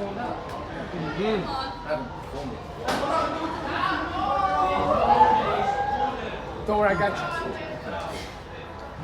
performed that? I haven't performed it. Don't worry, I got you.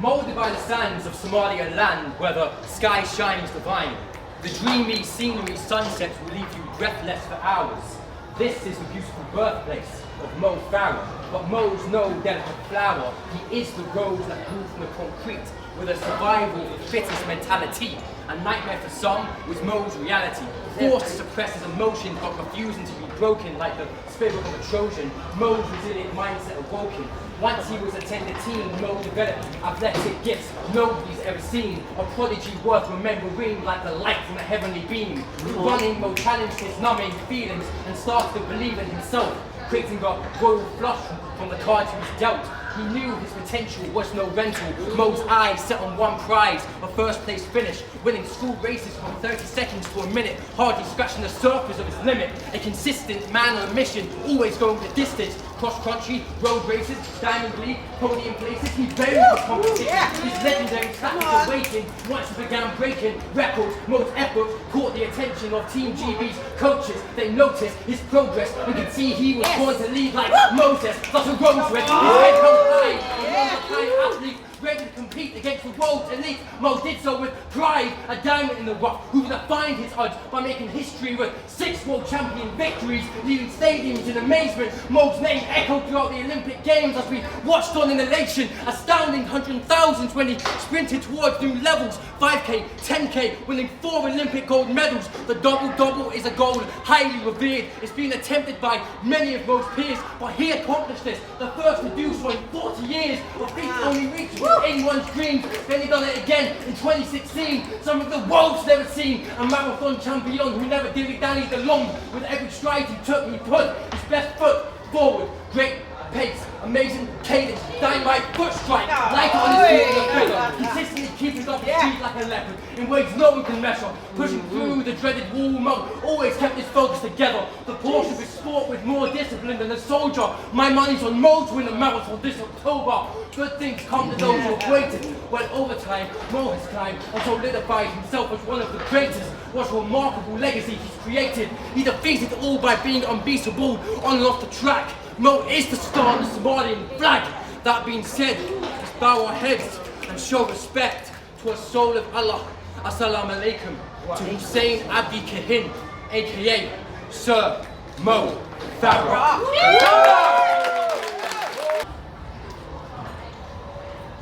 Molded by the sands of Somalia land, where the sky shines divine, the dreamy scenery sunsets will leave you breathless for hours. This is the beautiful birthplace of Mo Farah, but Mo's no delicate flower. He is the rose that grew from the concrete, with a survival of the fittest mentality. A nightmare for some was Mo's reality. Forced to suppress his emotions, but refusing to be broken like the spirit of a Trojan. Mo's resilient mindset awoken. Once he was a tender teen, Mo developed athletic gifts nobody's ever seen. A prodigy worth remembering like the light from a heavenly beam. Running, Mo challenged his numbing feelings and started to believe in himself, creating a royal flush from the cards he was dealt. He knew his potential was no rental. Mo's eyes set on one prize, a first place finish, winning school races from 30 seconds to a minute, hardly scratching the surface of his limit. A consistent man on a mission, always going the distance. Cross country, road races, diamond league, podium places. He buried the competition. His legendary tactics awaiting. Once he began breaking records, Mo's efforts caught the attention of Team GB's coaches. They noticed his progress and could see he was born to lead like Moses, like a rose red. His head held high, athlete, ready to compete against the world's elite. Mo did so with pride, a diamond in the rough, who defined his odds by making history with 6 world champion victories, leaving stadiums in amazement. Mo's name echoed throughout the Olympic Games as we watched on in elation, astounding 100,000s when he sprinted towards new levels. 5K, 10K, winning 4 Olympic gold medals. The double-double is a goal highly revered. It's been attempted by many of Mo's peers, but he accomplished this, the first to do so in 40 years. A feat only reached anyone's dreams. Then he done it again in 2016. Some of the world's never seen. A marathon champion who never dilly-dallied along. With every stride he took, he put his best foot forward. Great pace, amazing cadence, dynamite foot strike, light on his feet in the thriller, consistently keeping up his speed like a leopard, in ways no one can measure, pushing through the dreaded wall. Mo always kept his focus together, the Porsche of his sport with more discipline than a soldier. My money's on Mo to win the marathon this October. Good things come to those who have waited. When over time, Mo has climbed and solidified himself as one of the greatest. What a remarkable legacy he's created. He defeated all by being unbeatable on and off the track. Mo is the star of the Somalian flag. That being said, let's bow our heads and show respect to a soul of Allah. Assalamu alaikum to Hussein Abdi Kahin, aka Sir Mo Farah.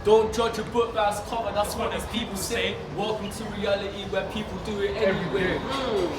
Don't judge a book by its cover, that's what these people say. Welcome to reality where people do it anyway.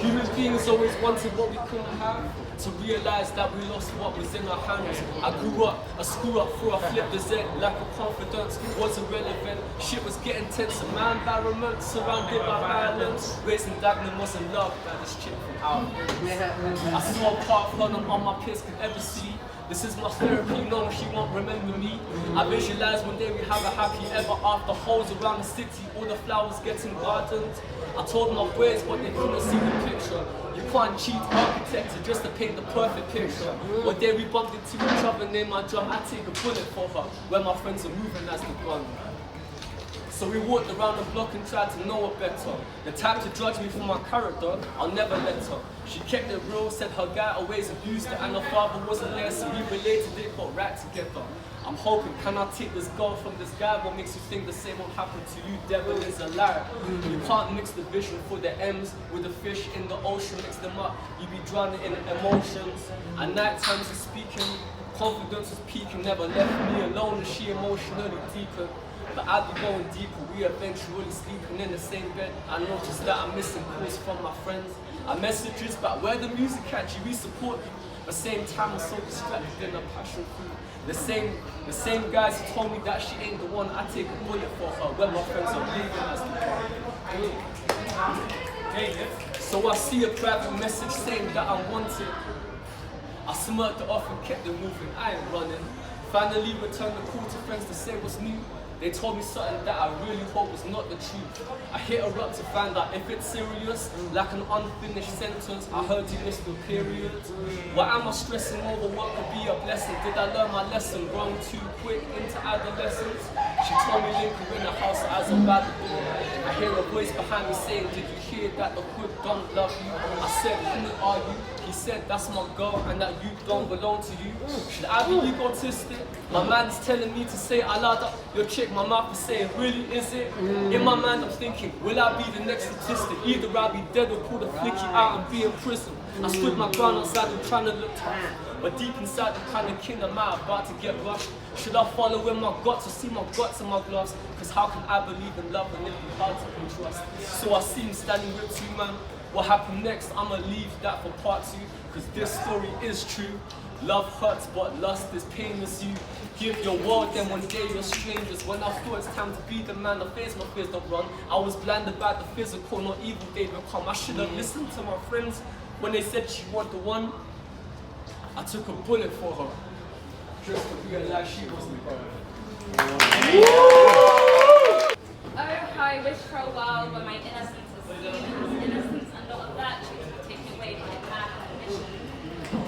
Human beings always wanted what we couldn't have, to realise that we lost what was in our hands. I grew up, a screw up through a flip the Z. Lack of confidence was irrelevant. Shit was getting tense in my environment, surrounded by violence. Raising Dagenham wasn't loved by this chick from out. I saw a path none on my peers could ever see. This is my therapy, no, she won't remember me. I visualize one day we have a happy ever after. Holes around the city, all the flowers getting gardened. I told them of ways, but they couldn't see the picture. You can't cheat architecture just to paint the perfect picture. One day we bumped into each other, named my drum, I take a bullet for her, where my friends are moving as the gun. So we walked around the block and tried to know her better. The type to judge me for my character, I'll never let her. She kept it real, said her guy always abused her, and her father wasn't there, so we related it, got right together. I'm hoping, can I take this girl from this guy? What makes you think the same will happen to you? Devil is a liar. You can't mix the vision for the M's with the fish in the ocean. Mix them up, you be drowning in emotions. At night times he's speaking, confidence was peaking. Never left me alone, and she emotionally deeper. But I'd be going deeper, we eventually sleeping in the same bed. I noticed that I'm missing calls from my friends. I messages about where the music catchy, we support you. At the same time, I'm so distracted in a passion fruit. The same guys who told me that she ain't the one, I take a bullet for her when my friends are leaving us the So I see a private message saying that I want it. I smirked it off and kept it moving, I ain't running. Finally returned the call to friends to say what's new. They told me something that I really hope was not the truth. I hit her up to find out if it's serious, like an unfinished sentence. I heard you missed the period. Why am I stressing over what could be a blessing? Did I learn my lesson? Grown too quick into adolescence? She told me link her in the house as a bad boy. I hear a voice behind me saying, did you hear that the hood don't love you. I said, who are you? He said, that's my girl and that you don't belong to you. Should I be egotistic? My man's telling me to say I love your chick, my mouth is saying, really is it? In my mind I'm thinking, will I be the next statistic? Either I'll be dead or pull the flicky out and be in prison. I stood my ground outside and trying to look tough, but deep inside I'm kind of king, I'm out about to get rushed. Should I follow in my guts or see my guts in my gloves? Cause how can I believe in love when it be hard to trust? So I see him standing with two man. What happened next? I'ma leave that for part 2. Cause this story is true. Love hurts, but lust is painless. You give your world, then one day you're strangers. When I thought it's time to be the man, I face my fears don't run. I was blinded by the physical, not evil they become. I should have listened to my friends when they said she was the one. I took a bullet for her, just to realize she wasn't the one. Oh, how I wish for a world where my innocence is seen as innocence and not a virtue to be taken away by a bad admission.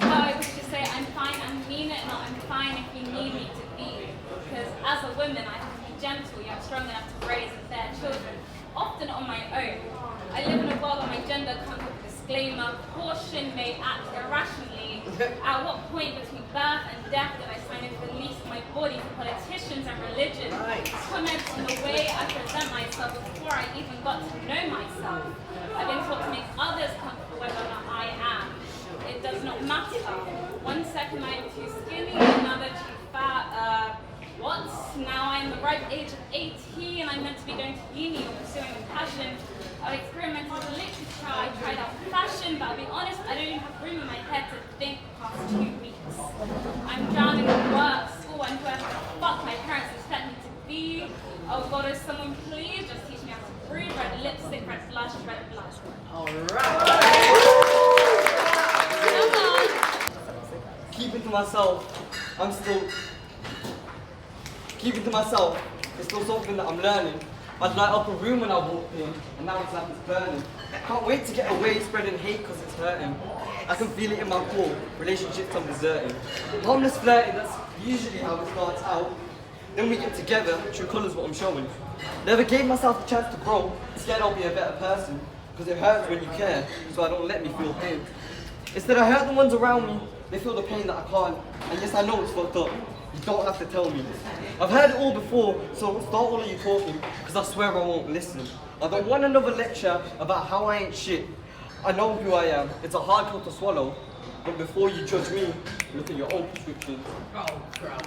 How I wish to say I'm fine and mean it, not I'm fine if you need me to be. Because as a woman, I have to be gentle, yet strong enough to raise and bear children, often on my own. I live in a world where my gender comes with a disclaimer, caution may act irrationally. At what point between birth and death did I sign into the lease of my body for politicians and religion? Comment on the way I present myself before I even got to know myself. I've been taught to make others comfortable whether or not I am. It does not matter. One second I am too skinny, another too fat. What? Now I am the ripe age of 18 and I'm meant to be going to uni or pursuing a passion. I've experimented with literature, I tried out fashion, but I'll be honest, I don't even have room in my head to think past 2 weeks. I'm drowning in work, school, and whoever the fuck my parents expect me to be. Oh God, is someone please just teach me how to breathe, red lipstick, red blush, red blush. Keeping to myself, keeping to myself, it's still something that I'm learning. I'd light up a room when I walked in, and now it's like it's burning. Can't wait to get away spreading hate cause it's hurting. I can feel it in my core, relationships I'm deserting. Harmless flirting, that's usually how it starts out. Then we get together, true colours what I'm showing. Never gave myself a chance to grow, scared I'll be a better person. Cause it hurts when you care, so I don't let me feel pain. Instead I hurt the ones around me, they feel the pain that I can't. And yes, I know it's fucked up. You don't have to tell me. I've heard it all before, so start all of you talking, because I swear I won't listen. I don't want another lecture about how I ain't shit. I know who I am. It's a hard pill to swallow. But before you judge me, look at your own prescriptions. Oh, crap.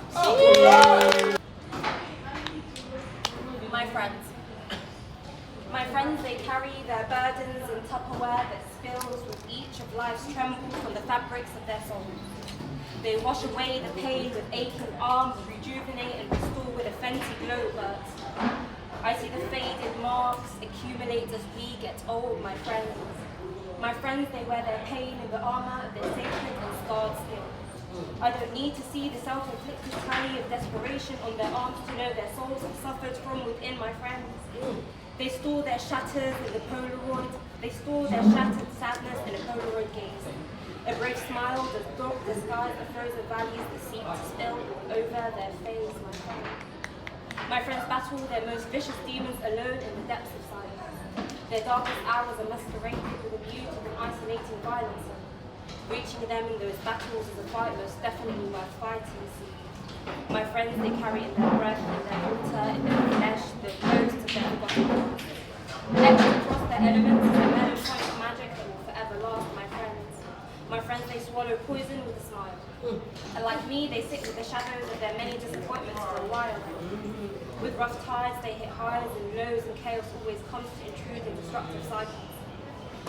My friends. My friends, they carry their burdens in Tupperware that spills with each of life's trembles from the fabrics of their souls. They wash away the pain with aching arms, rejuvenate and restore with a Fenty glow burst. I see the faded marks accumulate as we get old, my friends. My friends, they wear their pain in the armor of their sacred and scarred skill. I don't need to see the self-inflicted tally of desperation on their arms to know their souls have suffered from within, my friends. They store their shatters in the Polaroid. They store their shattered sadness in a Polaroid gaze. A brave smile does not disguise the frozen valleys that seem to spill over their face, my friend. My friends battle their most vicious demons alone in the depths of silence. Their darkest hours are masqueraded with a view to an isolating violence. Reaching them in those battles is a fight most definitely worth fighting. My friends, they carry in their breath, in their water, in their flesh, the ghosts of their forgotten past. Etched across their elements is a melancholic magic that will forever last, my friends. My friends, they swallow poison with a smile. And like me, they sit with the shadows of their many disappointments for a while. With rough tides, they hit highs and lows, and chaos always comes to intrude in destructive cycles.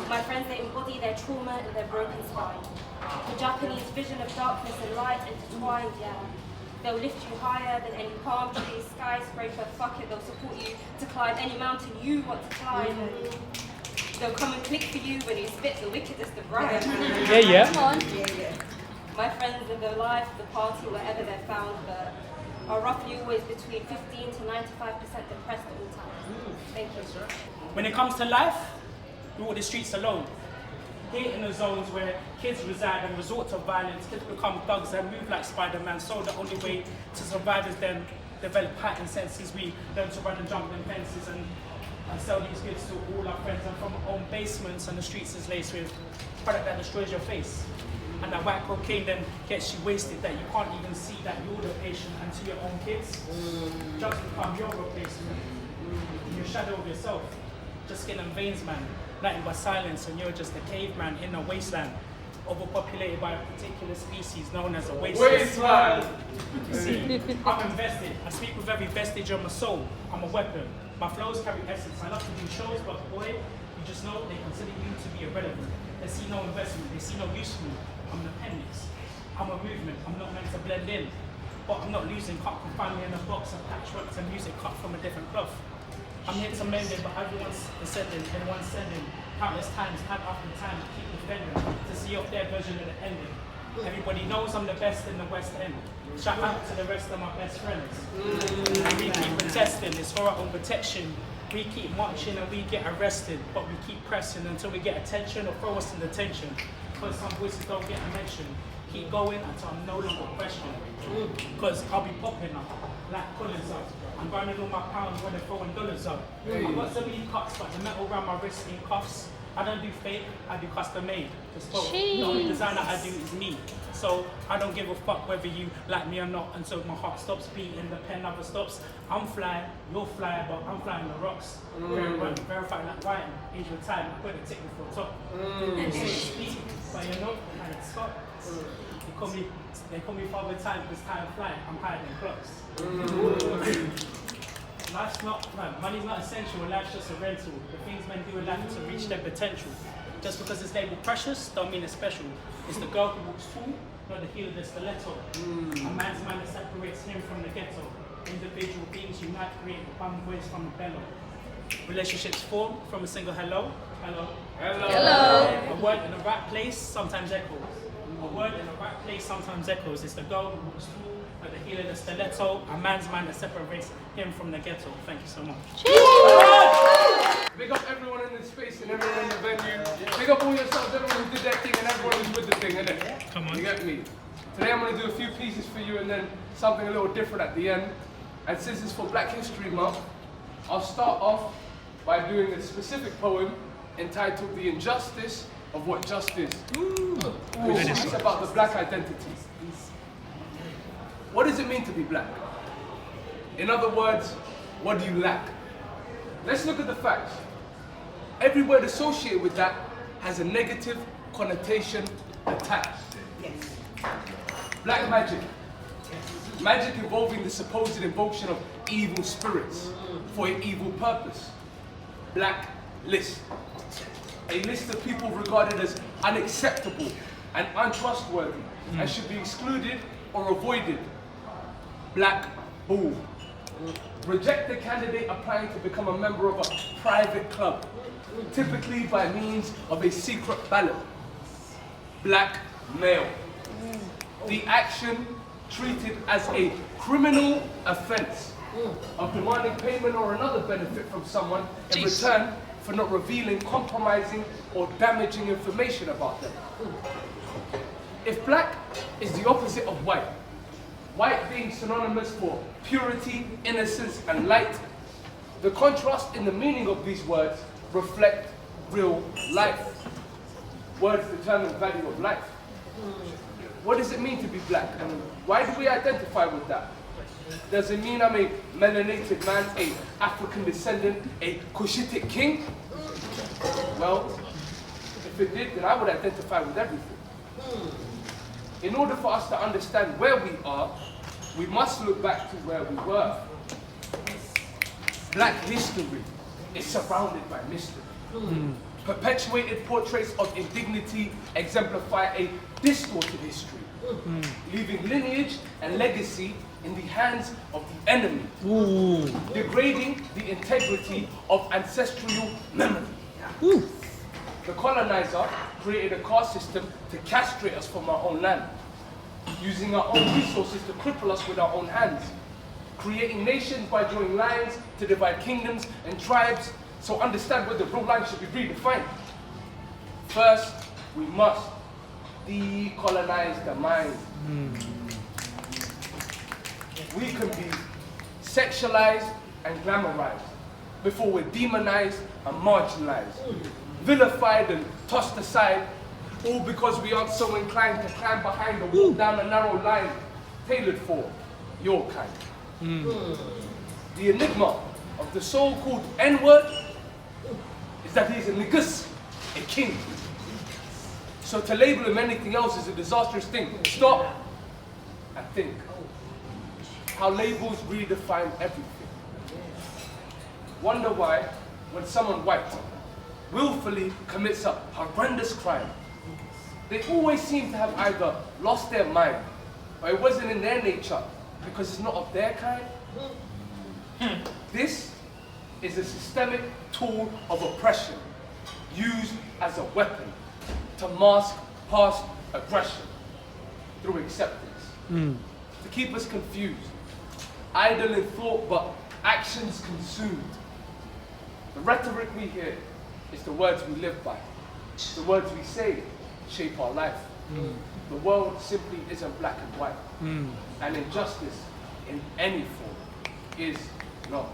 My friends, they embody their trauma in their broken spine. The Japanese vision of darkness and light intertwined, yeah. They'll lift you higher than any palm tree, skyscraper, fuck it, they'll support you to climb any mountain you want to climb. They'll come and click for you when you spit the wickedest of rhymes. Yeah. Come on. My friends in their life, the party, wherever they're found, but are roughly always between 15 to 95% depressed at all times. Thank you. When it comes to life, we walk the streets alone. Here in the zones where kids reside and resort to violence, kids become thugs and move like Spider-Man, so the only way to survive is then develop heightened senses. We learn to run and jump in fences, and and sell these goods to all our friends, and from our own basements, and the streets is laced with product that destroys your face. And that white cocaine then gets you wasted, that you can't even see that you're the patient, and to your own kids, drugs become your replacement. Your shadow of yourself, just skin and veins, man. Nothing but silence, and you're just a caveman in a wasteland, overpopulated by a particular species known as a wasteland. You see, I'm invested. I speak with every vestige of my soul. I'm a weapon. My flows carry essence. I love to do shows, but boy, you just know they consider you to be irrelevant. They see no investment. They see no use for me. I'm an appendix. I'm a movement. I'm not meant to blend in. But I'm not losing. Can't confine me in a box of patchworks and music cut from a different cloth. I'm here to mend it, but everyone's descending, everyone's sending countless times, time after time, to keep defending, to see off their version of the ending. Everybody knows I'm the best in the West End. Shout out to the rest of my best friends. And we keep protesting, it's for our own protection. We keep marching and we get arrested, but we keep pressing until we get attention or throw us in detention. Because some voices don't get a mention. Keep going until I'm no longer questioned. Because I'll be popping up, like Collins up. I'm grinding all my pounds when they're throwing dollars up. I've got so many cuts, but the metal around my wrist in cuffs. I don't do fake, I do custom made. The only designer I do is me. So I don't give a fuck whether you like me or not until my heart stops beating, the pen never stops. I'm flying, you're flying, but I'm flying the rocks. Verifying that writing, age of time, I put the ticket for top. Speak, but you know, and it's Scott. They call me Father Time because time flying, I'm hiding clocks. Life's not, man, money's not essential, life's just a rental. The things men do in life to reach their potential. Just because it's labeled precious, don't mean it's special. It's the girl who walks tall, not the heel of the stiletto. A man's man that separates him from the ghetto. Individual beings unite, create one voice from the bellow. Relationships form from a single hello. Hello. Hello. Hello. A word in the right place sometimes echoes. A word in the right place sometimes echoes. It's the girl who walks tall, not the heel of the stiletto. A man's man that separates him from the ghetto. Thank you so much. Big up everyone in the space and everyone in the venue. Big up all yourselves, everyone who did that thing and everyone who's with the thing, innit? Come on. You get me? Today I'm going to do a few pieces for you and then something a little different at the end. And since it's for Black History Month, I'll start off by doing a specific poem entitled The Injustice of What Just Is. It's about the black identity. What does it mean to be black? In other words, what do you lack? Let's look at the facts. Every word associated with that has a negative connotation attached. Black magic. Magic involving the supposed invocation of evil spirits for an evil purpose. Black list. A list of people regarded as unacceptable and untrustworthy and should be excluded or avoided. Black bull. Reject the candidate applying to become a member of a private club, typically by means of a secret ballot. Black male. The action treated as a criminal offense of demanding payment or another benefit from someone in return for not revealing, compromising, or damaging information about them. If black is the opposite of white, white being synonymous for purity, innocence, and light, the contrast in the meaning of these words reflect real life. Words determine the value of life. What does it mean to be black, and why do we identify with that? Does it mean I'm a melanated man, a African descendant, a Cushitic king? Well, if it did, then I would identify with everything. In order for us to understand where we are, we must look back to where we were. Black history is surrounded by mystery. Perpetuated portraits of indignity exemplify a distorted history, leaving lineage and legacy in the hands of the enemy, degrading the integrity of ancestral memory. The colonizer created a caste system to castrate us from our own land, using our own resources to cripple us with our own hands, creating nations by drawing lines to divide kingdoms and tribes. So understand where the real line should be redefined. First, we must decolonize the mind. We can be sexualized and glamorized. before we're demonized and marginalized, vilified and tossed aside, all because we aren't so inclined to climb behind or walk down a narrow line tailored for your kind. The enigma of the so-called N-word is that he's a niggas, a king. So to label him anything else is a disastrous thing. Stop and think. How labels redefine everything. Wonder why, when someone white willfully commits a horrendous crime, they always seem to have either lost their mind or it wasn't in their nature because it's not of their kind. This is a systemic tool of oppression used as a weapon to mask past aggression through acceptance, to keep us confused, idle in thought but actions consumed. The rhetoric we hear is the words we live by. The words we say shape our life. The world simply isn't black and white. And injustice in any form is not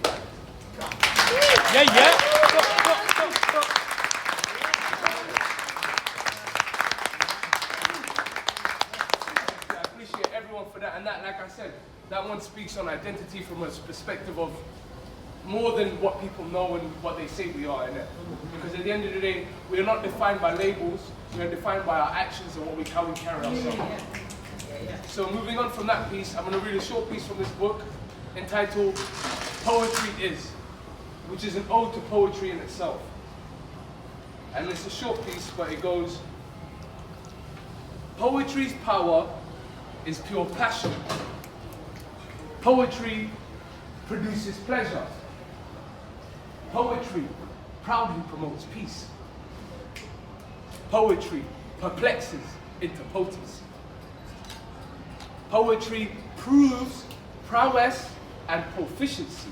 right. I appreciate everyone for that. And that, like I said, that one speaks on identity from a perspective of more than what people know and what they say we are, innit? Because at the end of the day, we are not defined by labels, we are defined by our actions and how we carry ourselves. So moving on from that piece, I'm going to read a short piece from this book entitled Poetry Is, which is an ode to poetry in itself. And it's a short piece, but it goes, poetry's power is pure passion. Poetry produces pleasure. Poetry proudly promotes peace. Poetry perplexes into potency. Poetry proves prowess and proficiency.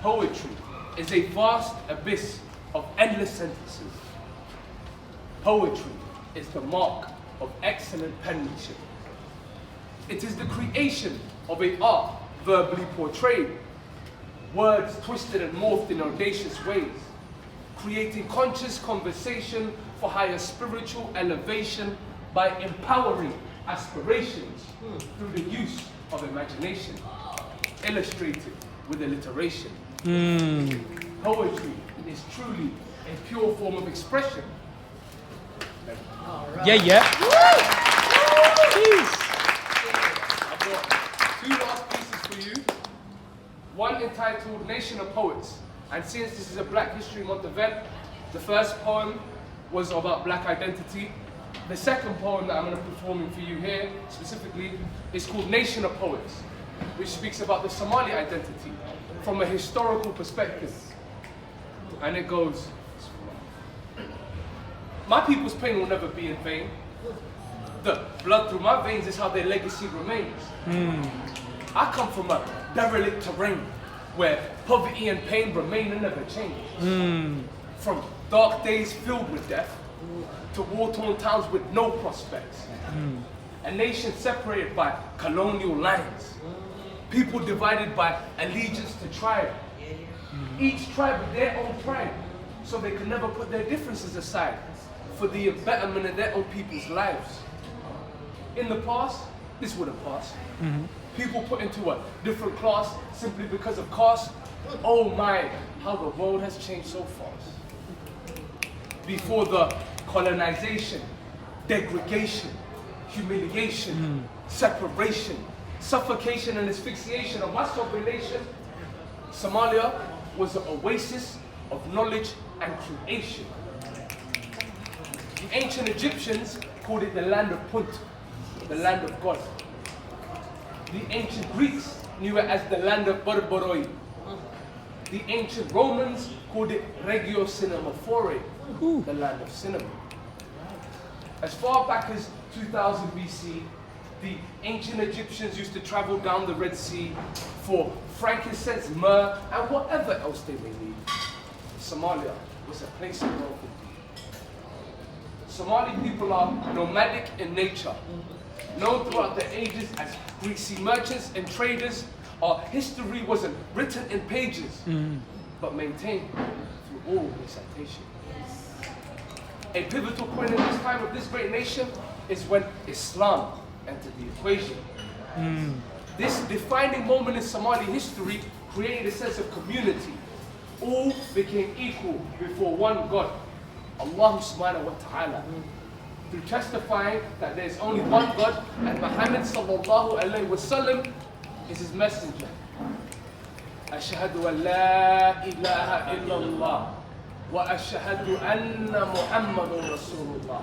Poetry is a vast abyss of endless sentences. Poetry is the mark of excellent penmanship. It is the creation of an art verbally portrayed, words twisted and morphed in audacious ways, creating conscious conversation for higher spiritual elevation by empowering aspirations through the use of imagination, illustrated with alliteration. Poetry is truly a pure form of expression. I've got two last pieces for you. One entitled Nation of Poets. And since this is a Black History Month event, the first poem was about black identity. The second poem that I'm going to be performing for you here, specifically, is called Nation of Poets, which speaks about the Somali identity from a historical perspective. And it goes, my people's pain will never be in vain. The blood through my veins is how their legacy remains. I come from a derelict terrain where poverty and pain remain and never change. From dark days filled with death to war-torn towns with no prospects. A nation separated by colonial lines. People divided by allegiance to tribe. Each tribe with their own pride, so they could never put their differences aside for the betterment of their own people's lives. In the past, this wouldn't pass. People put into a different class simply because of caste. Oh my, how the world has changed so fast. Before the colonization, degradation, humiliation, separation, suffocation and asphyxiation of my sovereign nation, Somalia was an oasis of knowledge and creation. The ancient Egyptians called it the land of Punt, the land of God. The ancient Greeks knew it as the land of Barbaroi. The ancient Romans called it Regio Cinemaphore, the land of cinema. As far back as 2000 BC, the ancient Egyptians used to travel down the Red Sea for frankincense, myrrh, and whatever else they may need. Somalia was a place of welcome. Somali people are nomadic in nature, known throughout the ages as greasy merchants and traders Our history wasn't written in pages, but maintained through oral recitation. A pivotal point in this time of this great nation is when Islam entered the equation. This defining moment in Somali history created a sense of community. All became equal before one God, Allah subhanahu wa ta'ala. Through testifying that there is only one God and Muhammad sallallahu alayhi wa sallam is his messenger. Ashhadu an la ilaha illallah wa ashhadu anna Muhammadun Rasulullah.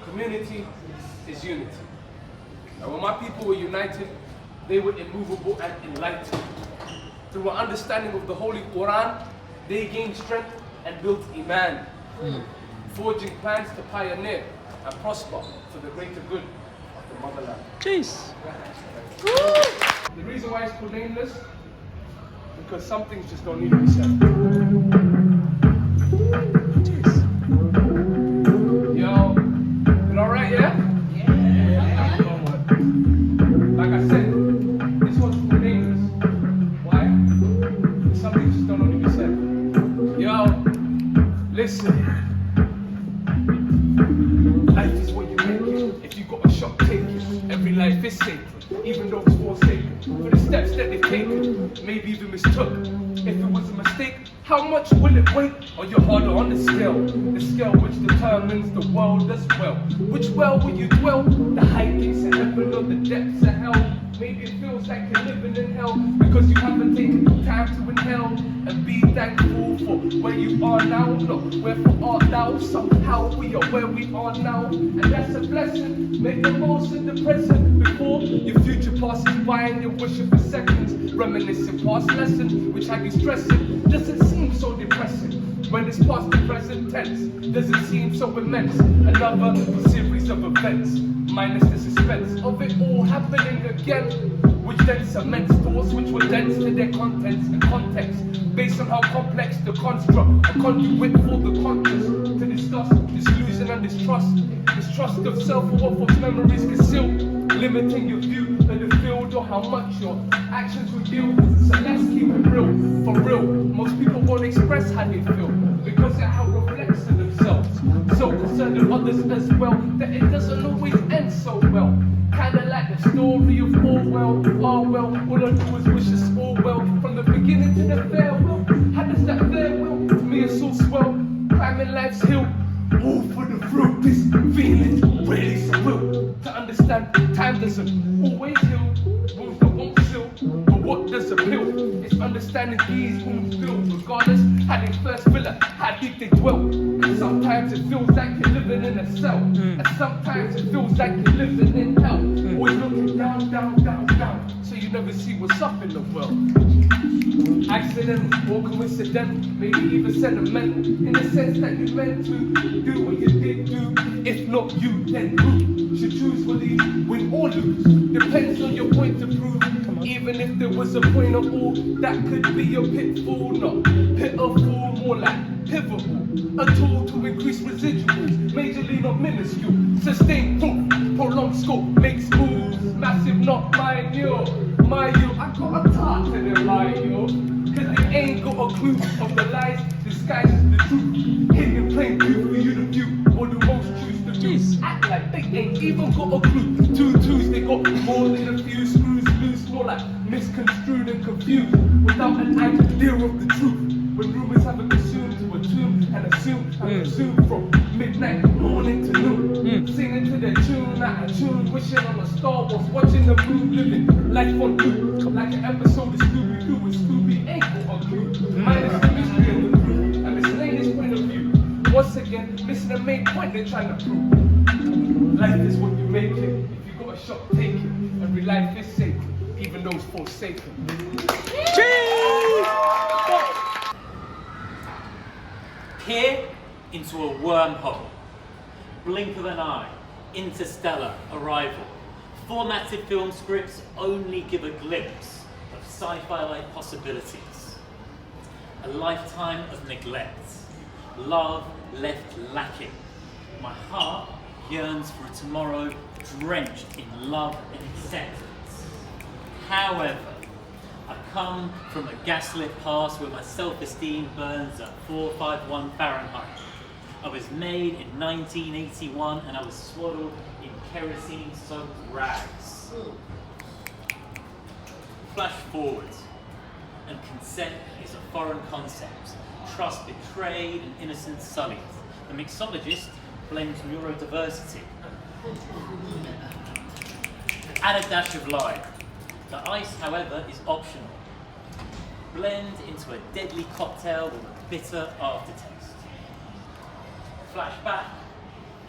Community is unity. And when my people were united, they were immovable and enlightened. Through an understanding of the Holy Quran, they gained strength and built Iman, forging plans to pioneer and prosper for the greater good of the motherland. Jeez. The reason why it's called nameless, because some things just don't need to be said. Yo, you alright, yeah? Like I said, this one's called nameless. Why? Because some things just don't need to be said. Yo, listen. Life is what you make it. If you got a shot, take it. Every life is sacred, even though it's forsaken. For the steps that they've taken, maybe even mistook. If it was a mistake, how much will it weigh? Or you're harder on the scale which determines the world as well. Which well will you dwell? The heights of heaven or the depths of hell? Maybe it feels like you're living in hell because you haven't taken the time to inhale and be thankful for where you are now. Look, wherefore art thou? Somehow we are where we are now, and that's a blessing. Make the most of the present before your future passes by and you're wishing for seconds. Reminiscing past lessons, which had you stressing. Doesn't seem so depressing when it's past the present tense. Doesn't seem so immense. Another series of events, minus the suspense of it all happening again, which then cements thoughts which were dense to their contents and context, based on how complex the construct, a conduit for the conscious to discuss disillusion and distrust of self or what false memories conceal, limiting your view of the field or how much your actions reveal. So let's keep it real, for real. Most people won't express how they feel because it how reflects in themselves. So concerned with others as well that it doesn't always end so well. Kinda like the story of Orwell. All I do is wish us all well from the beginning to the farewell. How does that farewell? To me it's all swell, climbing life's hill. All for the fruit, this feeling really surreal. To understand, time doesn't always heal. Wounds that won't seal, but what does appeal? It's understanding these wounds feel, regardless how they first feel it, how deep they dwell. And sometimes it feels like you're living in a cell, and sometimes it feels like you're living in hell. Always looking down, down, down, down, so you never see what's up in the world. Accidental or coincidental, maybe even sentimental, in the sense that you meant to do what you did do. If not you, then who should choose for these, win or lose? Depends on your point to prove. Even if there was a point of all, that could be a pitfall, not pitiful, more like pivotal. A tool to increase residuals, majorly not minuscule. Sustained proof, prolonged scope, makes moves, massive, not minor. I got a talk to them, cause they ain't got a clue of the lies disguises the truth. Hidden plain view for you to view, or do most choose to do. Act like they ain't even got a clue. Two twos, they got more than a few screws loose, more like misconstrued and confused, without an idea of the truth. When rumors have a consumed to assume and assume from midnight morning to noon, singing to their tune, out of tune, wishing on a Star Wars, watching the moon, living life on loop, like an episode of Scooby-Doo with Scooby ain't got a clue. Minus the mystery of the crew and miscellaneous point of view. Once again, missing the main point they're trying to prove. Life is what you make it. If you got a shot, take it. Every life is sacred, even those forsaken. Peer into a wormhole. Blink of an eye. Interstellar arrival. Formatted film scripts only give a glimpse of sci-fi-like possibilities. A lifetime of neglect. Love left lacking. My heart yearns for a tomorrow drenched in love and acceptance. However, I come from a gaslit past where my self-esteem burns at 451 Fahrenheit. I was made in 1981 and I was swaddled in kerosene-soaked rags. Flash forward, and consent is a foreign concept. Trust betrayed and innocence sullied. The mixologist blames neurodiversity. Add a dash of lime. The ice, however, is optional. Blend into a deadly cocktail with a bitter aftertaste. Flashback,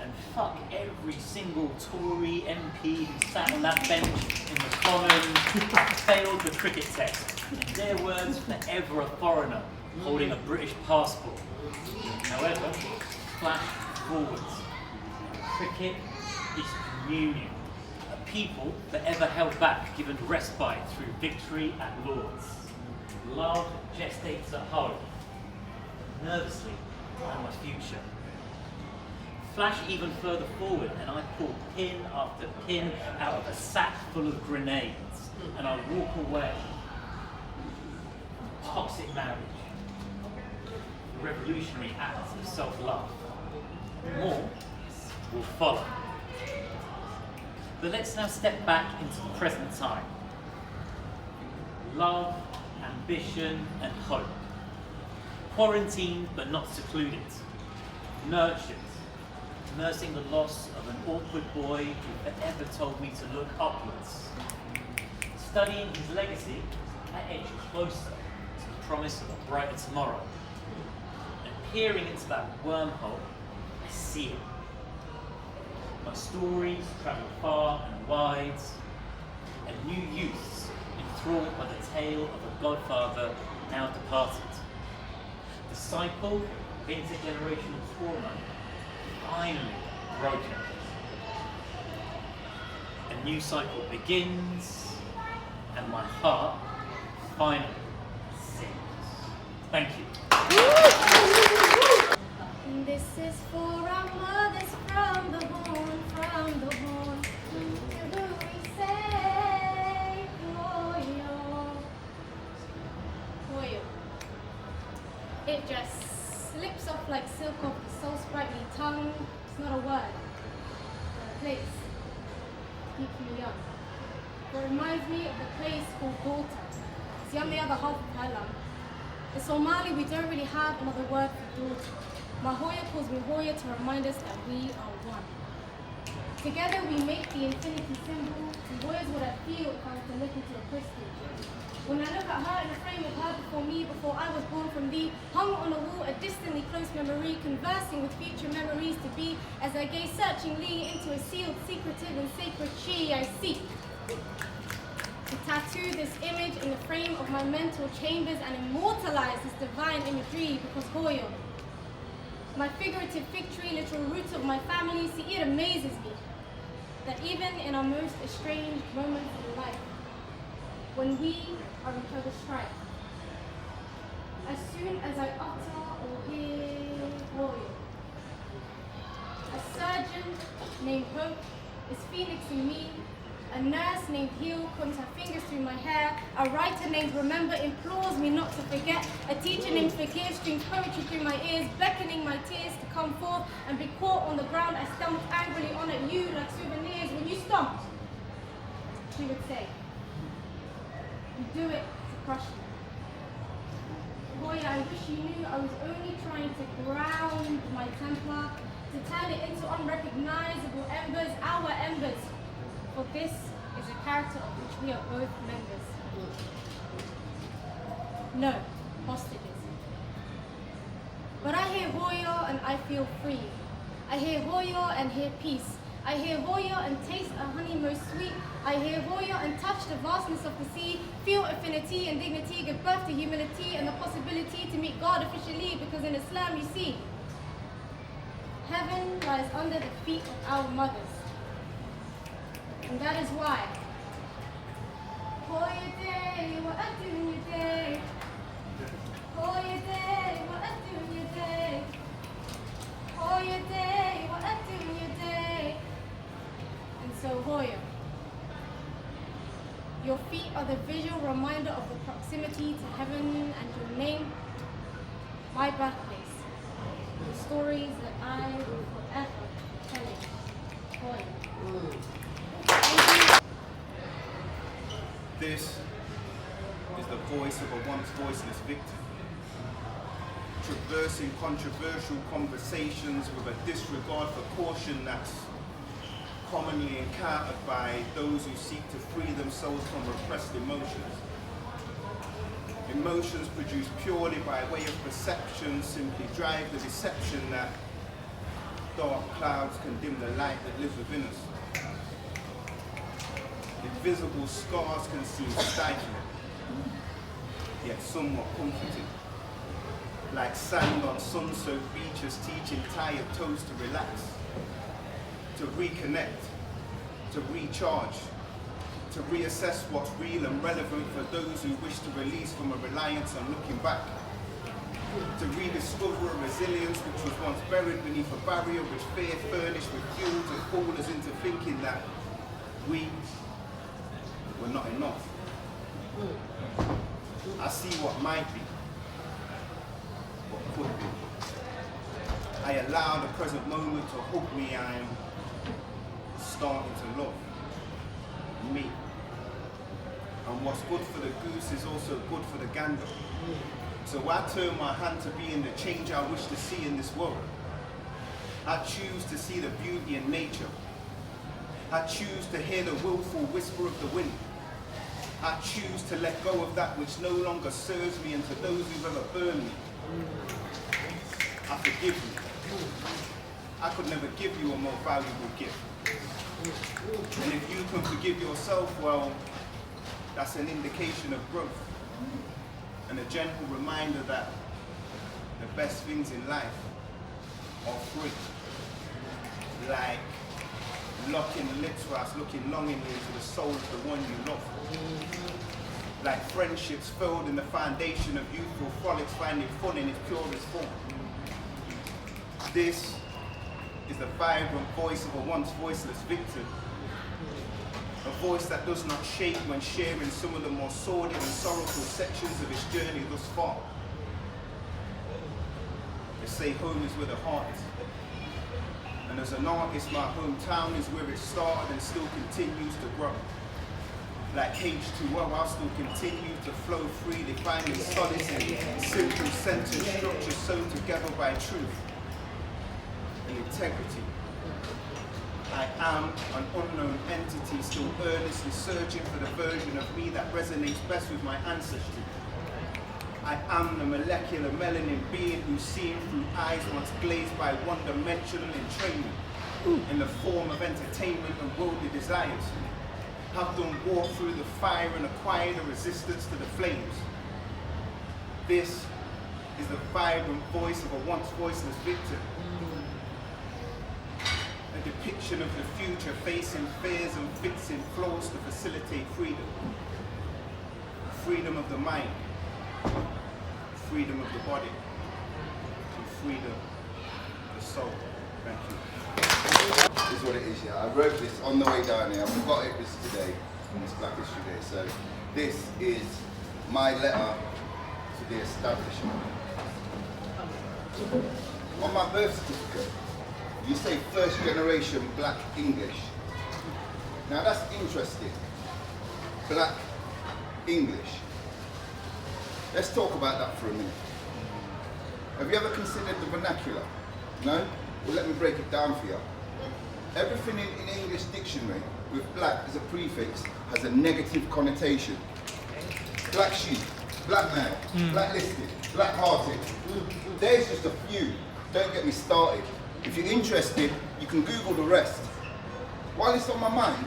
and fuck every single Tory MP who sat on that bench in the Commons, failed the cricket test. In their words, forever a foreigner holding a British passport. However, flash forwards. Cricket is communion. A people forever held back, given respite through victory at Lord's. Love gestates at home. Nervously, on my future. Flash even further forward, and I pull pin after pin out of a sack full of grenades, and I walk away. Toxic marriage. A revolutionary act of self-love. More will follow. But let's now step back into the present time. Love, ambition, and hope. Quarantined but not secluded. Nurtured. Nursing the loss of an awkward boy who forever told me to look upwards. Studying his legacy, I edge closer to the promise of a brighter tomorrow. And peering into that wormhole, I see it. My stories travel far and wide, and new youths enthralled by the tale of a godfather now departed. The cycle of intergenerational trauma finally broken. A new cycle begins, and my heart finally sings. Thank you. This is for our mothers from the horn, from the horn. To whom we say, Hoyo. Hoyo. It just slips off like silk off the soul sprightly tongue. It's not a word, but a place. Keeps me young. It reminds me of the place called daughter. See, I'm the other half of her lung. In Somali, we don't really have another word for daughter. My Hoya calls me Hoya to remind us that we are one. Together we make the infinity symbol. And boy is what I feel if I was to look into a crystal. When I look at her in a frame of her before me, before I was born from thee, hung on a wall, a distantly close memory, conversing with future memories to be, as I gaze searchingly into a sealed, secretive and sacred chi I seek. To tattoo this image in the frame of my mental chambers and immortalize this divine imagery because Hoyo, my figurative fig tree, literal roots of my family, see, it amazes me that even in our most estranged moments in life, when we are each other's strife, as soon as I utter or hear Hoyo, a surgeon named Hope is phoenixing me. A nurse named Heal runs her fingers through my hair. A writer named Remember implores me not to forget. A teacher named Forgive strings poetry through my ears, beckoning my tears to come forth and be caught on the ground. I stamped angrily on at you like souvenirs. When you stomped, she would say, you do it to crush me. Boy, I wish you knew I was only trying to ground my temper, to turn it into unrecognizable embers, our embers. For this is a character of which we are both members. No, hostages. But I hear Hoyo and I feel free. I hear Hoyo and hear peace. I hear Hoyo and taste a honey most sweet. I hear Hoyo and touch the vastness of the sea, feel affinity and dignity, give birth to humility and the possibility to meet God officially, because in Islam you see, heaven lies under the feet of our mothers. And that is why. Hoya day, what I do in your day. Hoya day, what I do in your day. Hoya day, what I do in your day. And so Hoya, Your feet are the visual reminder of the proximity to heaven, and your name, my birthplace. The stories that I will forever tell you. Boy. This is the voice of a once voiceless victim, traversing controversial conversations with a disregard for caution that's commonly encountered by those who seek to free themselves from repressed emotions. Emotions produced purely by way of perception simply drive the deception that dark clouds can dim the light that lives within us. Invisible scars can seem stifling, yet somewhat comforting. Like sand on sun-soaked beaches teaching tired toes to relax, to reconnect, to recharge, to reassess what's real and relevant for those who wish to release from a reliance on looking back, to rediscover a resilience which was once buried beneath a barrier which fear furnished with fuel to fool us into thinking that we were not enough. I see what might be, what could be. I allow the present moment to hug me. I am starting to love me. And what's good for the goose is also good for the gander. So I turn my hand to being the change I wish to see in this world. I choose to see the beauty in nature. I choose to hear the willful whisper of the wind. I choose to let go of that which no longer serves me, and to those who've ever burned me, I forgive you. I could never give you a more valuable gift. And if you can forgive yourself, well, that's an indication of growth and a gentle reminder that the best things in life are free. Like locking lips whilst looking longingly into the soul of the one you love. Like friendships filled in the foundation of youthful frolics, finding fun in its purest form. This is the vibrant voice of a once voiceless victim. A voice that does not shake when sharing some of the more sordid and sorrowful sections of its journey thus far. They say home is where the heart is. And as an artist, my hometown is where it started and still continues to grow. Like H2O, I'll still continue to flow freely, finding solace in simple sentence structures sewn together by truth and integrity. I am an unknown entity, still earnestly searching for the version of me that resonates best with my ancestry. I am the molecular melanin being who's seen through eyes once glazed by one-dimensional entrainment in the form of entertainment and worldly desires. Have done war through the fire and acquired a resistance to the flames. This is the vibrant voice of a once voiceless victim. A depiction of the future facing fears and fixing flaws to facilitate freedom. Freedom of the mind, freedom of the body, and freedom of the soul. Thank you. This is what it is, yeah. I wrote this on the way down here. I forgot it was today, and it's Black History Day. So this is my letter to the establishment. On my birth certificate, you say first generation Black English. Now that's interesting. Black English. Let's talk about that for a minute. Have you ever considered the vernacular? No? Well, let me break it down for you. Everything in English dictionary with black as a prefix has a negative connotation. Black sheep, black man, blacklisted, black-hearted. There's just a few. Don't get me started. If you're interested, you can Google the rest. While it's on my mind,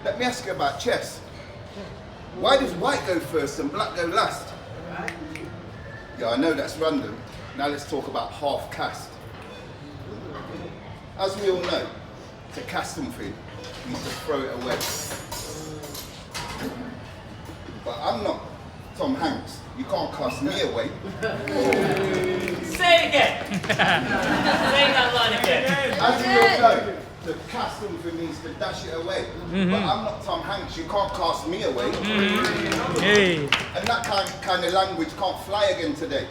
let me ask you about chess. Why does white go first and black go last? Yeah, I know that's random. Now let's talk about half caste. As we all know, to cast something means to throw it away. But I'm not Tom Hanks. You can't cast me away. Say it again! Say that line again. As we all know, to cast something means to dash it away. But I'm not Tom Hanks, you can't cast me away. And that kind of language can't fly again today.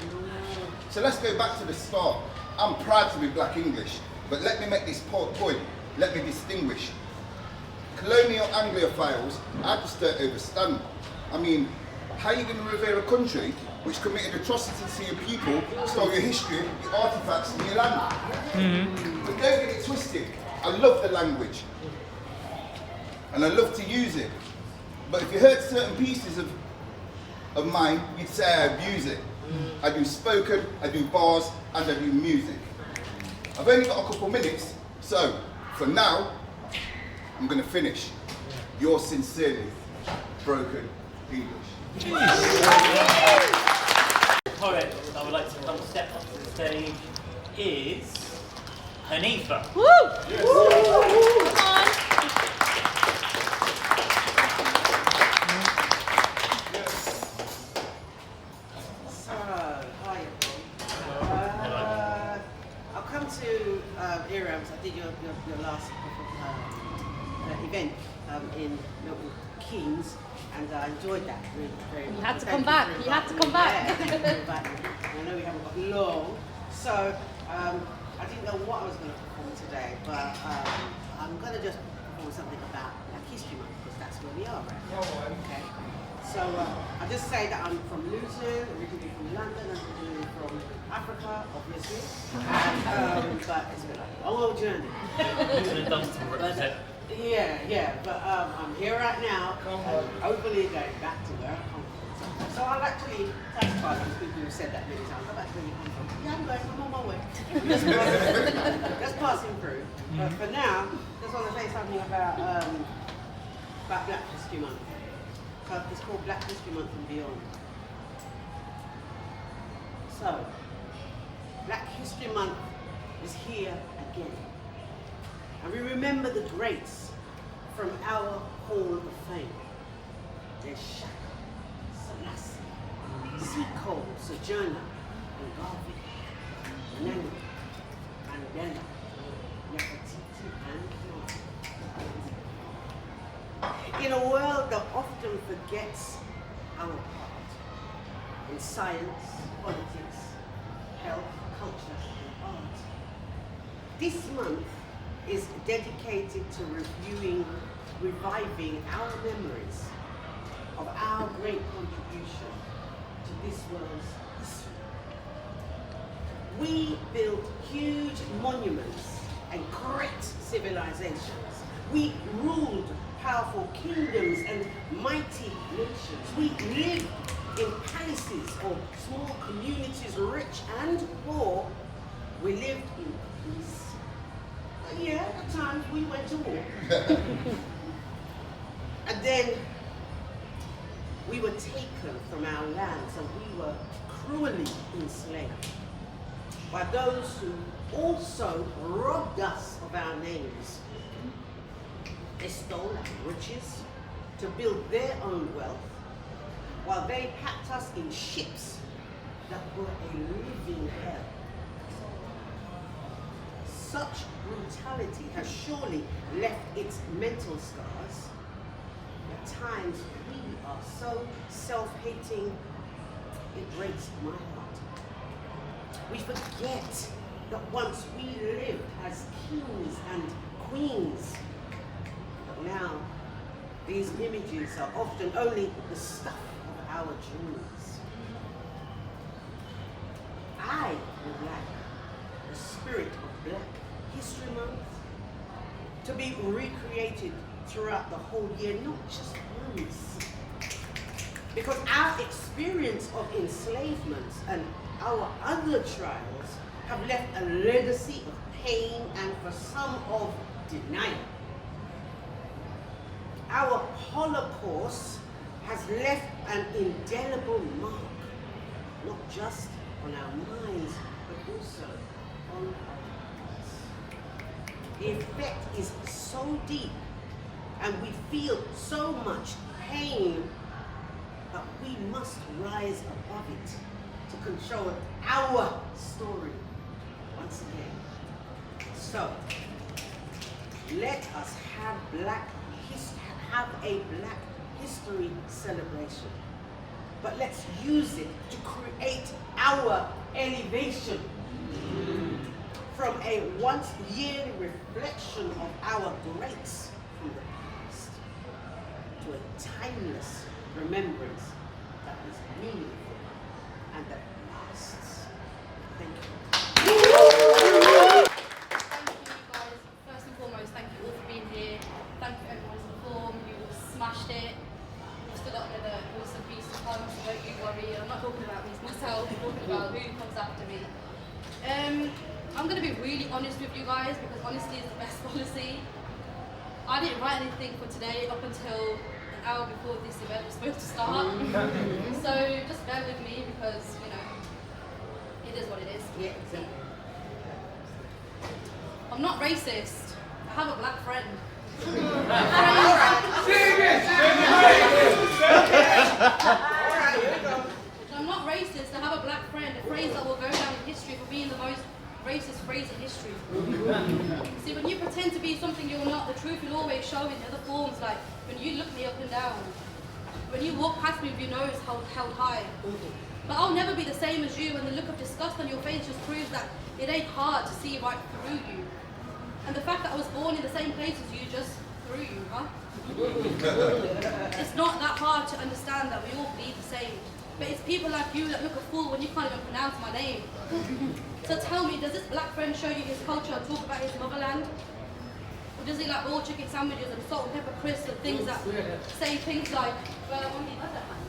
So let's go back to the start. I'm proud to be black English, but let me make this point. Let me distinguish. Colonial Anglophiles, I just don't understand. I mean, how are you going to revere a country which committed atrocities to your people, stole your history, your artifacts, and your land? But don't get it twisted. I love the language, and I love to use it. But if you heard certain pieces of mine, you'd say I abuse it. I do spoken, I do bars, and I do music. I've only got a couple minutes, so for now, I'm going to finish. Yours sincerely, Broken English. The poet I would like to come step up to the stage is Hanifa. Woo! Come on. Hi everyone. I'll come to Irram's. I did your last event in Milton, Keynes, and I enjoyed that really very much. You had to come back. You had to come back. I know we haven't got long, so I didn't know what I was going to perform today, but I'm going to just perform something about Black History Month because that's where we are right now. Okay. So I'll just say that I'm from Luton, originally from London, and originally from Africa, obviously. But it's been like a long old journey. But I'm here right now, and hopefully going back to where I come from. So I've actually, that's part of people who said that many times, I've actually come from, I'm on my way. Just passing through. But for now, I just want to say something about Black History Month. So it's called Black History Month and Beyond. So, Black History Month is here again. And we remember the greats from our Hall of Fame. There's Shaka, Selassie, Seacole, Sojourner, and Garvey, Nana, Mandela, Nefertiti, and Keynes. In a world that often forgets our part in science, politics, health, culture, and art, this month is dedicated to reviving our memories of our great contribution to this world's history. We built huge monuments and great civilizations. We ruled powerful kingdoms and mighty nations. We lived in palaces or small communities, rich and poor. We lived in peace. Yeah, at times we went to war. And then we were taken from our lands and we were cruelly enslaved by those who also robbed us of our names. They stole our riches to build their own wealth, while they packed us in ships that were a living hell. Such brutality has surely left its mental scars. At times we are so self-hating, it breaks my heart. We forget that once we lived as kings and queens. Now, these images are often only the stuff of our dreams. I would like the spirit of Black History Month to be recreated throughout the whole year, not just once. Because our experience of enslavement and our other trials have left a legacy of pain and for some of denial. Our Holocaust has left an indelible mark, not just on our minds, but also on our hearts. The effect is so deep, and we feel so much pain, that we must rise above it to control our story once again. So, let us have have a Black History celebration. But let's use it to create our elevation from a once yearly reflection of our greats from the past to a timeless remembrance that is meaningful and that lasts. Thank you. Thank you guys. First and foremost, thank you all for being here. Thank you everyone who's performed. You all smashed it. We've still got another awesome piece to come, so don't you worry. I'm not talking about me myself, I'm talking about who comes after me. I'm going to be really honest with you guys because honesty is the best policy. I didn't write anything for today up until an hour before this event was supposed to start. So just bear with me because, you know, it is what it is. Yeah, exactly. I'm not racist. I have a black friend. I'm not racist. I have a black friend. A phrase that will go down in history for being the most racist phrase in history. See, when you pretend to be something you're not, the truth will always show in other forms. Like when you look me up and down, when you walk past me with your nose held high. But I'll never be the same as you, and the look of disgust on your face just proves that it ain't hard to see right through you. And the fact that I was born in the same place as you just threw you, huh? It's not that hard to understand that we all bleed the same. But it's people like you that look a fool when you can't even pronounce my name. So tell me, does this black friend show you his culture and talk about his motherland? Or does he like raw chicken sandwiches and salt and pepper crisps and things that say things like, well, on the other hand?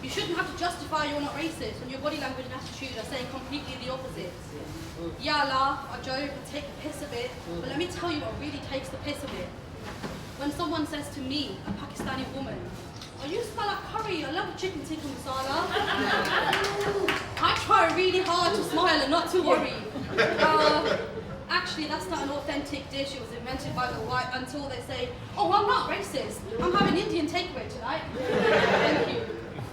You shouldn't have to justify you're not racist when your body language and attitude are saying completely the opposite. Yeah, I laugh, I joke, and take the piss a bit, but let me tell you what really takes the piss a bit. When someone says to me, a Pakistani woman, "Oh, you smell like curry, I love chicken tikka masala." I try really hard to smile and not to worry. Actually, that's not an authentic dish. It was invented by the white until they say, "Oh, I'm not racist. I'm having Indian takeaway tonight." Thank you.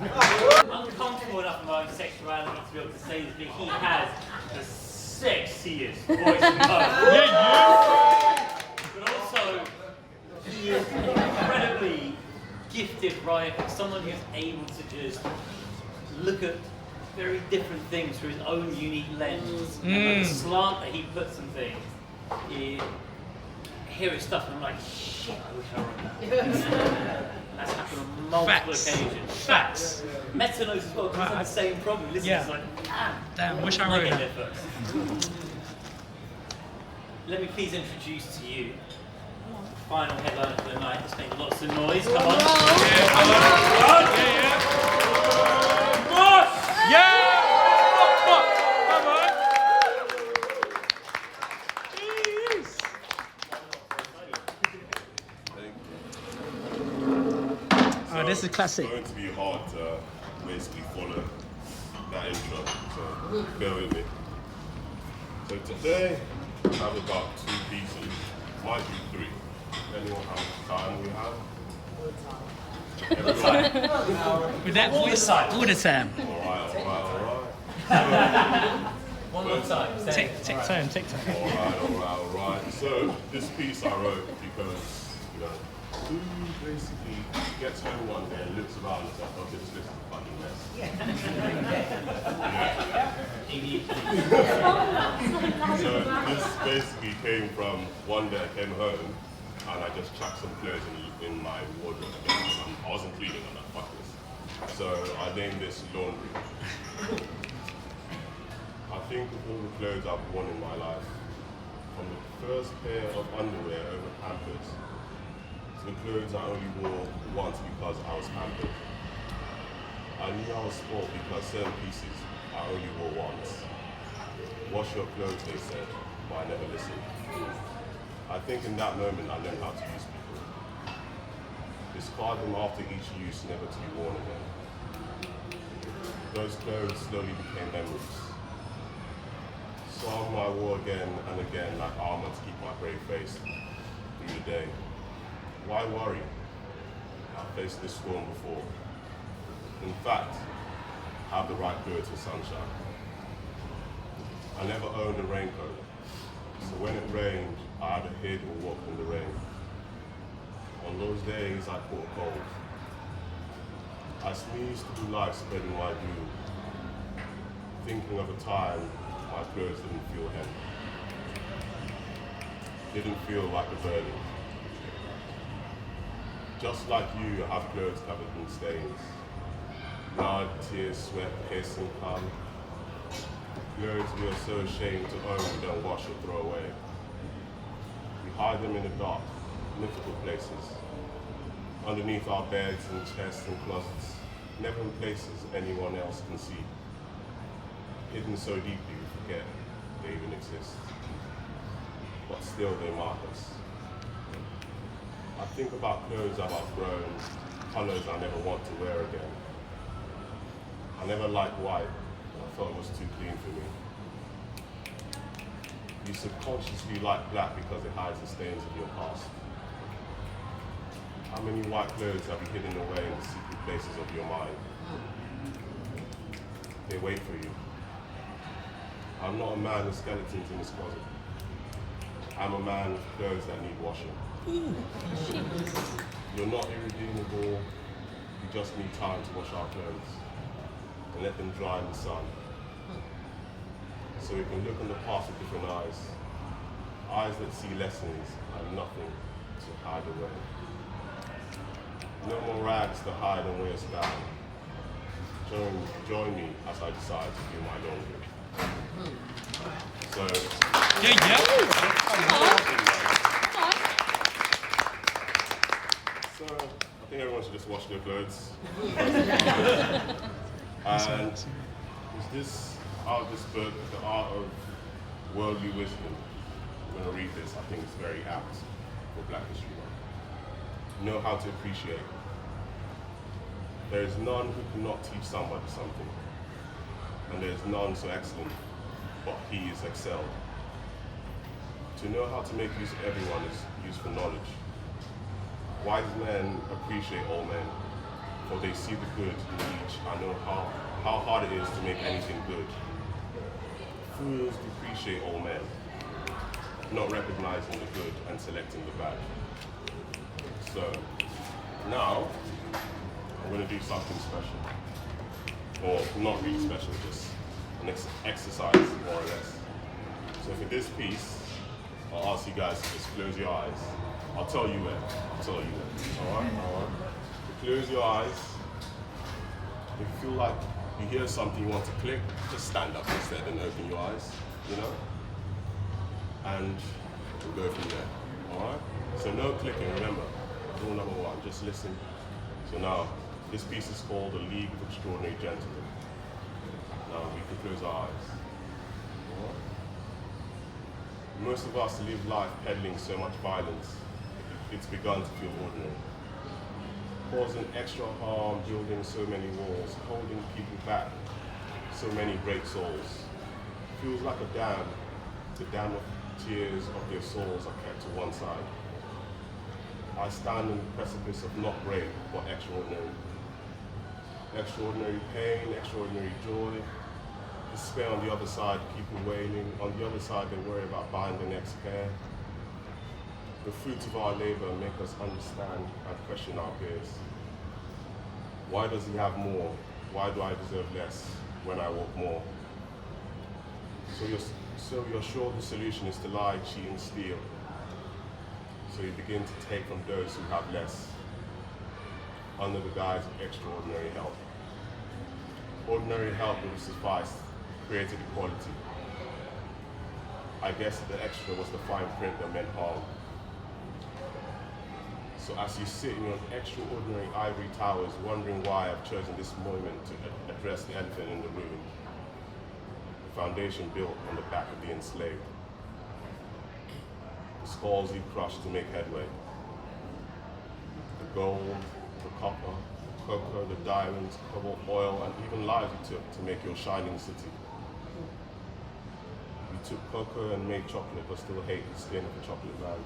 I'm comfortable enough in my own sexuality to be able to say that he has the sexiest voice in the world. But also, he is an incredibly gifted writer, someone who's able to just look at very different things through his own unique lens. And the slant that he puts on things, I hear his stuff and I'm like, shit, I wish I wrote that. That's happened on multiple occasions. Facts. Meta knows as well, because it's the same problem. Listen, it's like, damn, wish I wrote that. First. Let me please introduce to you the final headliner for the night. Let's make lots of noise. Come on. Mosh! Yeah! This is classic. It's going to be hard to basically follow that intro, so bear with me. So today, I have about 2 pieces, might be 3, depending on how much time we have. With that voice, all the time. Alright. One more time. Take time. Alright. So, this piece I wrote because, you know, who basically gets home one day and looks around and says, okay, this looks like a fucking mess. So this basically came from one day I came home and I just chucked some clothes in my wardrobe again. I wasn't cleaning, I'm like, fuck this. So I named this laundry. I think of all the clothes I've worn in my life, from the first pair of underwear over Pampers, the clothes I only wore once because I was pampered. I knew I was spoiled because certain pieces I only wore once. Wash your clothes, they said, but I never listened. I think in that moment I learned how to use people. Discard them after each use, never to be worn again. Those clothes slowly became memories. Some I wore again and again like armor to keep my brave face through the day. Why worry? I've faced this storm before. In fact, I have the right clothes for sunshine. I never owned a raincoat, So when it rained, I either hid or walked in the rain. On those days, I caught a cold. I sneezed through life spreading my gloom, thinking of a time my clothes didn't feel heavy, didn't feel like a burden. Just like you, I have clothes covered in stains. Blood, tears, sweat, piercing come. Clothes we are so ashamed to own we don't wash or throw away. We hide them in the dark, mythical places. Underneath our beds and chests and closets, never in places anyone else can see. Hidden so deeply we forget they even exist. But still they mark us. I think about clothes I've outgrown, colors I never want to wear again. I never liked white, I thought it was too clean for me. You subconsciously like black because it hides the stains of your past. How many white clothes have you hidden away in the secret places of your mind? They wait for you. I'm not a man with skeletons in his closet. I'm a man with clothes that need washing. You're not irredeemable, you just need time to wash our clothes and let them dry in the sun. So we can look on the past with different eyes. Eyes that see lessons and nothing to hide away. No more rags to hide and weigh us down. Join me as I decide to do my laundry. So, so I think everyone should just wash their clothes. And is this out of this book, The Art of Worldly Wisdom? I'm going to read this. I think it's very apt for Black History Month. Know how to appreciate. There is none who cannot teach somebody something, and there is none so excellent, but he is excelled. To know how to make use of everyone is useful knowledge. Wise men appreciate all men, for they see the good in each and know how hard it is to make anything good. Fools depreciate all men, not recognizing the good and selecting the bad. So, now, I'm going to do something special. Or not really special, just an exercise, more or less. So for this piece, I'll ask you guys to just close your eyes. I'll tell you when. Alright? Close your eyes. If you feel like you hear something you want to click, just stand up instead and open your eyes, you know? And we'll go from there, alright? So no clicking, remember. Rule number one, just listen. So now, this piece is called A League of Extraordinary Gentlemen. Now, we can close our eyes. Alright? Most of us live life peddling so much violence, it's begun to feel ordinary. Causing extra harm, building so many walls, holding people back, so many great souls. Feels like a dam. The dam of tears of their souls are kept to one side. I stand on the precipice of not great, but extraordinary. Extraordinary pain, extraordinary joy. Despair on the other side, people wailing. On the other side, they worry about buying the next pair. The fruits of our labor make us understand and question our peers. Why does he have more? Why do I deserve less when I walk more? So you're sure the solution is to lie, cheat, and steal. So you begin to take from those who have less, under the guise of extraordinary help. Ordinary help would have sufficed, created equality. I guess the extra was the fine print that meant harm. So as you sit in your extraordinary ivory towers, wondering why I've chosen this moment to address the elephant in the room, the foundation built on the back of the enslaved, the skulls you crushed to make headway, the gold, the copper, cocoa, the diamonds, cobalt, oil, and even lives you took to make your shining city. You took cocoa and made chocolate, but still hate the skin of the chocolate man.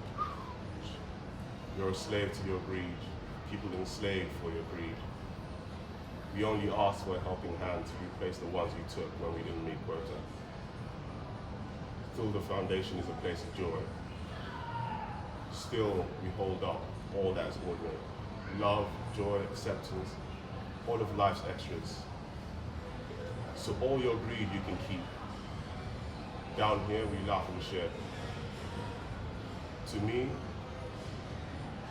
You're a slave to your greed, people enslaved for your greed. We only asked for a helping hand to replace the ones you took when we didn't meet quota. Still the foundation is a place of joy. Still we hold up all that is ordinary. Love, joy, acceptance, all of life's extras. So all your greed you can keep. Down here we laugh and share. To me,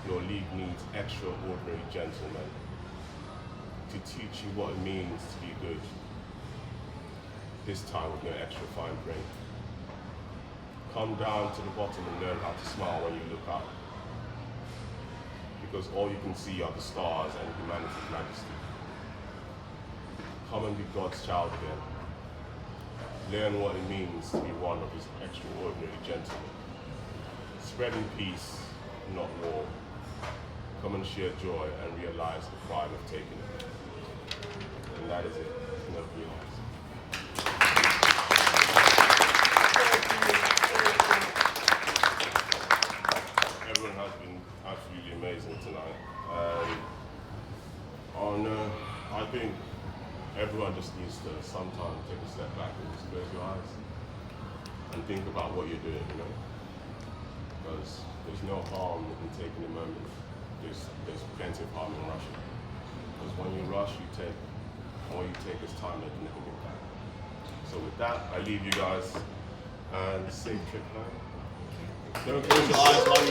your league needs extraordinary gentlemen to teach you what it means to be good. This time with no extra fine print. Come down to the bottom and learn how to smile when you look up. Because all you can see are the stars and humanity's majesty. Come and be God's child again. Learn what it means to be one of his extraordinary gentlemen. Spreading peace, not war. Come and share joy and realize the pride of taking it. And that is it. No realize. Everyone has been absolutely amazing tonight. I think everyone just needs to sometimes take a step back and just close your eyes and think about what you're doing, you know? Because there's no harm in taking a moment. There's plenty of harm in rushing. Because when you rush, you take. And when you take, it's time that you never get back. So with that, I leave you guys and safe trip home. Don't close your eyes while